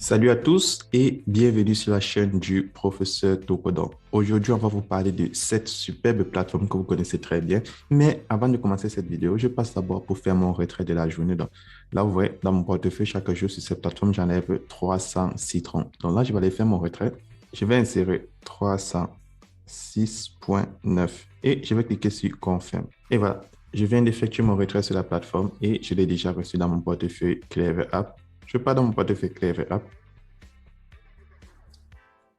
Salut à tous et bienvenue sur la chaîne du professeur Topodon. Aujourd'hui, on va vous parler de cette superbe plateforme que vous connaissez très bien. Mais avant de commencer cette vidéo, je passe d'abord pour faire mon retrait de la journée. Donc, là, vous voyez, dans mon portefeuille, chaque jour sur cette plateforme, j'enlève 300 citrons. Donc là, je vais aller faire mon retrait. Je vais insérer 306.9 et je vais cliquer sur Confirme. Et voilà, je viens d'effectuer mon retrait sur la plateforme et je l'ai déjà reçu dans mon portefeuille Clever App. Je pars dans mon portefeuille Clever App.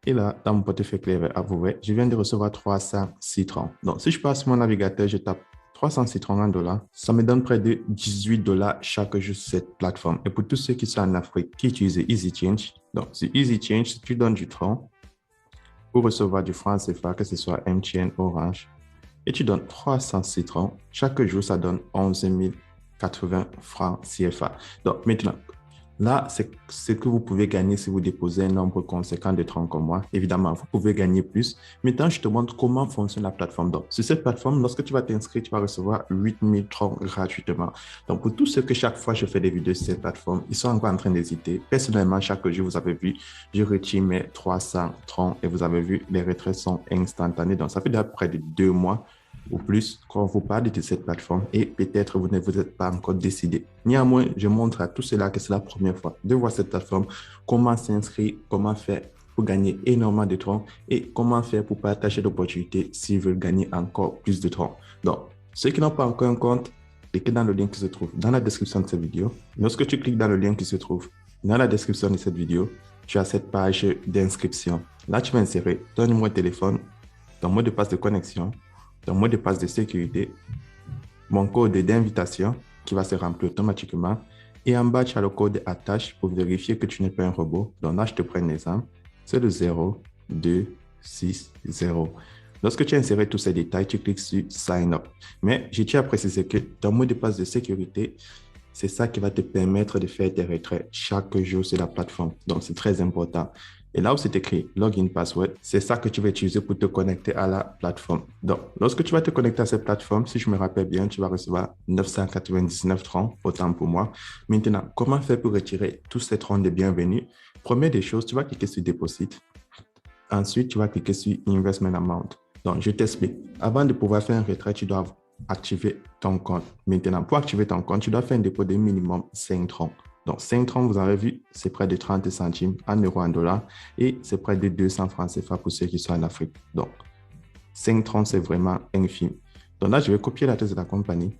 Et là, dans mon portefeuille Clever App, vous voyez, je viens de recevoir 300 citrons. Donc, si je passe sur mon navigateur, je tape 300 citrons en dollars, ça me donne près de 18 dollars chaque jour sur cette plateforme. Et pour tous ceux qui sont en Afrique, qui utilisent Easy Change, donc sur Easy Change, si tu donnes du tronc pour recevoir du franc CFA, que ce soit MTN, Orange, et tu donnes 300 citrons, chaque jour, ça donne 11 080 francs CFA. Donc, maintenant, là, c'est ce que vous pouvez gagner si vous déposez un nombre conséquent de troncs comme moi. Évidemment, vous pouvez gagner plus. Maintenant, je te montre comment fonctionne la plateforme. Donc, sur cette plateforme, lorsque tu vas t'inscrire, tu vas recevoir 8000 troncs gratuitement. Donc, pour tous ceux que chaque fois je fais des vidéos sur cette plateforme, ils sont encore en train d'hésiter. Personnellement, chaque jour, vous avez vu, je retire mes 300 troncs et vous avez vu, les retraits sont instantanés. Donc, ça fait déjà près de 2 mois ou plus quand on vous parle de cette plateforme et peut-être vous ne vous êtes pas encore décidé. Néanmoins, je montre à tous ceux-là que c'est la première fois de voir cette plateforme, comment s'inscrire, comment faire pour gagner énormément de troncs et comment faire pour partager l'opportunité s'ils veulent gagner encore plus de troncs. Donc, ceux qui n'ont pas encore un compte, cliquez dans le lien qui se trouve dans la description de cette vidéo. Lorsque tu cliques dans le lien qui se trouve dans la description de cette vidéo, tu as cette page d'inscription. Là, tu vas insérer ton numéro de téléphone, ton mot de passe de connexion, ton mot de passe de sécurité, mon code d'invitation qui va se remplir automatiquement. Et en bas, tu as le code attache pour vérifier que tu n'es pas un robot. Donc là, je te prends un exemple. C'est le 0260. Lorsque tu as inséré tous ces détails, tu cliques sur Sign Up. Mais je tiens à préciser que ton mot de passe de sécurité, c'est ça qui va te permettre de faire tes retraits chaque jour sur la plateforme. Donc, c'est très important. Et là où c'est écrit Login Password, c'est ça que tu vas utiliser pour te connecter à la plateforme. Donc, lorsque tu vas te connecter à cette plateforme, si je me rappelle bien, tu vas recevoir 999 troncs, autant pour moi. Maintenant, comment faire pour retirer tous ces troncs de bienvenue? Première des choses, tu vas cliquer sur Deposit. Ensuite, tu vas cliquer sur Investment Amount. Donc, je t'explique. Avant de pouvoir faire un retrait, tu dois activer ton compte. Maintenant, pour activer ton compte, tu dois faire un dépôt de minimum 5 troncs. Donc, 5 troncs, vous avez vu, c'est près de 30 centimes en euros, en dollars, et c'est près de 200 francs CFA pour ceux qui sont en Afrique. Donc, 5 troncs, c'est vraiment infime. Donc là, je vais copier l'adresse de la compagnie.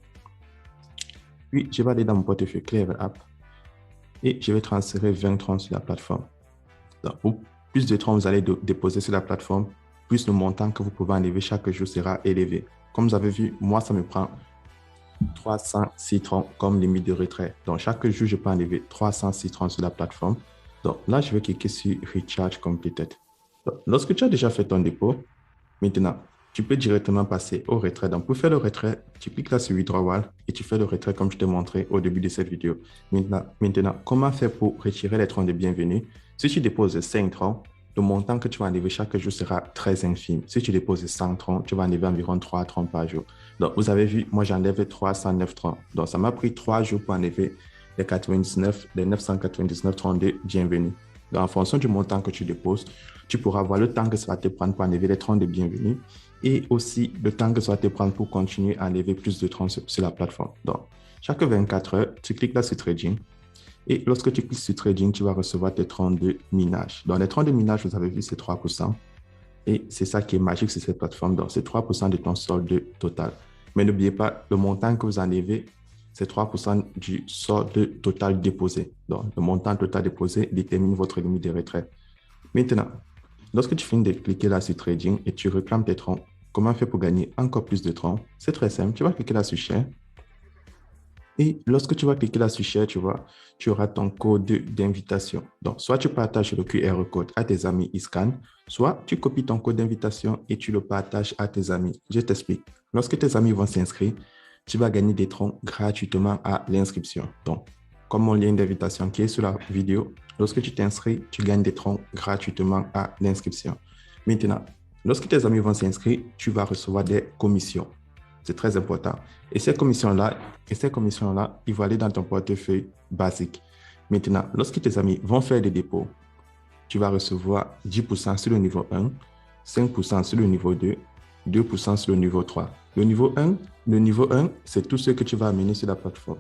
Puis, je vais aller dans mon portefeuille Clever App et je vais transférer 20 troncs sur la plateforme. Donc, pour plus de troncs vous allez déposer sur la plateforme, plus le montant que vous pouvez enlever chaque jour sera élevé. Comme vous avez vu, moi, ça me prend 300 citrons comme limite de retrait. Donc, chaque jour, je peux enlever 300 citrons sur la plateforme. Donc, là, je vais cliquer sur Recharge Completed. Donc, lorsque tu as déjà fait ton dépôt, maintenant, tu peux directement passer au retrait. Donc, pour faire le retrait, tu cliques là sur Withdrawal et tu fais le retrait comme je t'ai montré au début de cette vidéo. Maintenant, comment faire pour retirer les troncs de bienvenue? Si tu déposes 5 troncs, le montant que tu vas enlever chaque jour sera très infime. Si tu déposes 100 troncs, tu vas enlever environ 3 troncs par jour. Donc, vous avez vu, moi, j'enlève 309 troncs. Donc, ça m'a pris 3 jours pour enlever les 999 troncs de bienvenue. Donc, en fonction du montant que tu déposes, tu pourras voir le temps que ça va te prendre pour enlever les troncs de bienvenue et aussi le temps que ça va te prendre pour continuer à enlever plus de troncs sur la plateforme. Donc, chaque 24 heures, tu cliques là sur Trading. Et lorsque tu cliques sur Trading, tu vas recevoir tes troncs de minage. Dans les troncs de minage, vous avez vu, c'est 3%. Et c'est ça qui est magique sur cette plateforme. Donc, c'est 3% de ton solde total. Mais n'oubliez pas, le montant que vous enlevez, c'est 3% du solde total déposé. Donc, le montant total déposé détermine votre limite de retrait. Maintenant, lorsque tu finis de cliquer là sur Trading et tu réclames tes troncs, comment faire pour gagner encore plus de troncs? C'est très simple. Tu vas cliquer là sur Share. Et lorsque tu vas cliquer là sur Share, tu vois, tu auras ton code d'invitation. Donc, soit tu partages le QR code à tes amis, ils scannent, soit tu copies ton code d'invitation et tu le partages à tes amis. Je t'explique. Lorsque tes amis vont s'inscrire, tu vas gagner des troncs gratuitement à l'inscription. Donc, comme mon lien d'invitation qui est sur la vidéo, lorsque tu t'inscris, tu gagnes des troncs gratuitement à l'inscription. Maintenant, lorsque tes amis vont s'inscrire, tu vas recevoir des commissions. C'est très important. Et ces commissions-là, ils vont aller dans ton portefeuille basique. Maintenant, lorsque tes amis vont faire des dépôts, tu vas recevoir 10% sur le niveau 1, 5% sur le niveau 2, 2% sur le niveau 3. Le niveau 1, c'est tout ce que tu vas amener sur la plateforme.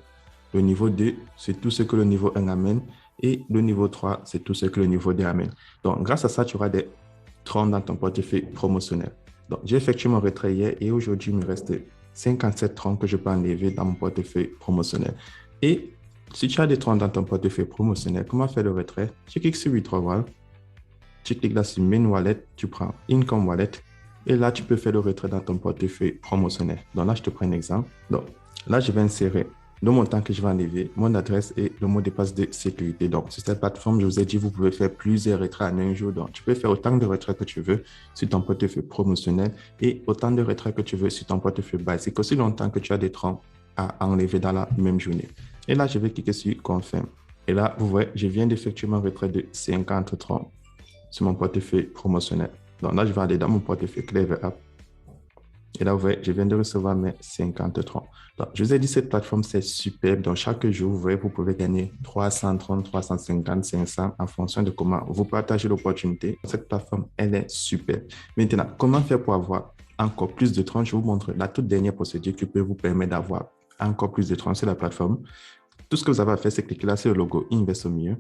Le niveau 2, c'est tout ce que le niveau 1 amène. Et le niveau 3, c'est tout ce que le niveau 2 amène. Donc, grâce à ça, tu auras des troncs dans ton portefeuille promotionnel. Donc, j'ai effectué mon retrait hier et aujourd'hui, il me reste 57 troncs que je peux enlever dans mon portefeuille promotionnel. Et si tu as des troncs dans ton portefeuille promotionnel, comment faire le retrait? Tu cliques sur Withdrawal, tu cliques là sur Main Wallet, tu prends Income Wallet et là, tu peux faire le retrait dans ton portefeuille promotionnel. Donc là, je te prends un exemple. Donc là, je vais insérer le montant que je vais enlever, mon adresse et le mot de passe de sécurité. Donc, sur cette plateforme, je vous ai dit, vous pouvez faire plusieurs retraits en un jour. Donc, tu peux faire autant de retraits que tu veux sur ton portefeuille promotionnel et autant de retraits que tu veux sur ton portefeuille basique, aussi longtemps que tu as des troncs à enlever dans la même journée. Et là, je vais cliquer sur Confirm. Et là, vous voyez, je viens d'effectuer mon retrait de 50 troncs sur mon portefeuille promotionnel. Donc là, je vais aller dans mon portefeuille Clever App. Et là, vous voyez, je viens de recevoir mes 50 troncs. Donc, je vous ai dit, cette plateforme, c'est superbe. Donc, chaque jour, vous voyez, vous pouvez gagner 330, 350, 500 en fonction de comment vous partagez l'opportunité. Cette plateforme, elle est superbe. Maintenant, comment faire pour avoir encore plus de troncs? Je vous montre la toute dernière procédure qui peut vous permettre d'avoir encore plus de troncs sur la plateforme. Tout ce que vous avez à faire, c'est cliquer là sur le logo Invest au milieu.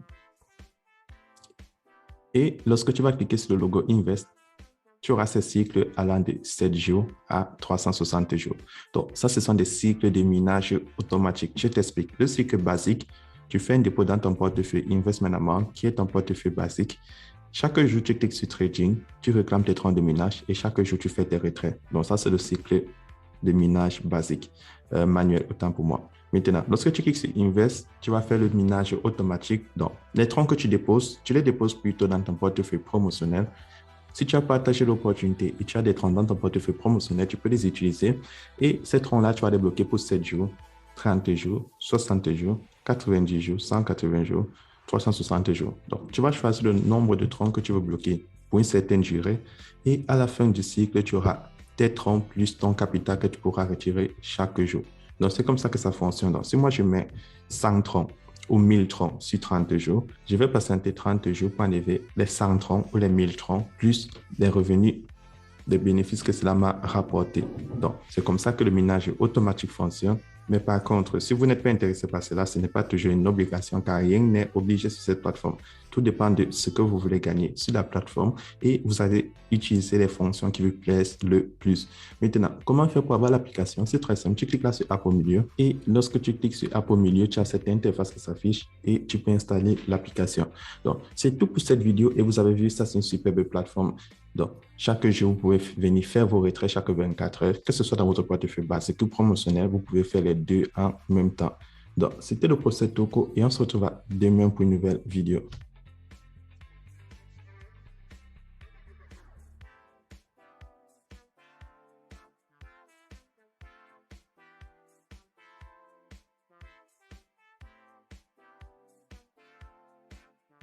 Et lorsque tu vas cliquer sur le logo Invest, tu auras ces cycles allant de 7 jours à 360 jours. Donc, ça, ce sont des cycles de minage automatique. Je t'explique. Le cycle basique, tu fais un dépôt dans ton portefeuille Investment Amount, qui est ton portefeuille basique. Chaque jour, tu cliques sur Trading, tu réclames tes troncs de minage et chaque jour, tu fais tes retraits. Donc, ça, c'est le cycle de minage basique, manuel, autant pour moi. Maintenant, lorsque tu cliques sur Invest, tu vas faire le minage automatique. Donc, les troncs que tu déposes, tu les déposes plutôt dans ton portefeuille promotionnel. Si tu as partagé l'opportunité et tu as des troncs dans ton portefeuille promotionnel, tu peux les utiliser. Et ces troncs-là, tu vas les bloquer pour 7 jours, 30 jours, 60 jours, 90 jours, 180 jours, 360 jours. Donc, tu vas choisir le nombre de troncs que tu veux bloquer pour une certaine durée. Et à la fin du cycle, tu auras tes troncs plus ton capital que tu pourras retirer chaque jour. Donc, c'est comme ça que ça fonctionne. Donc, si moi, je mets 100 troncs ou 1000 troncs sur 30 jours, je vais patienter 30 jours pour enlever les 100 troncs ou les 1000 troncs plus les revenus, les bénéfices que cela m'a rapporté. Donc, c'est comme ça que le minage automatique fonctionne. Mais par contre, si vous n'êtes pas intéressé par cela, ce n'est pas toujours une obligation car rien n'est obligé sur cette plateforme. Tout dépend de ce que vous voulez gagner sur la plateforme et vous allez utiliser les fonctions qui vous plaisent le plus. Maintenant, comment faire pour avoir l'application? C'est très simple. Tu cliques là sur App au milieu et lorsque tu cliques sur App au milieu, tu as cette interface qui s'affiche et tu peux installer l'application. Donc, c'est tout pour cette vidéo et vous avez vu, ça c'est une superbe plateforme. Donc, chaque jour, vous pouvez venir faire vos retraits chaque 24 heures, que ce soit dans votre portefeuille basique ou promotionnel, vous pouvez faire les deux en même temps. Donc, c'était le Professeur Toko et on se retrouve demain pour une nouvelle vidéo.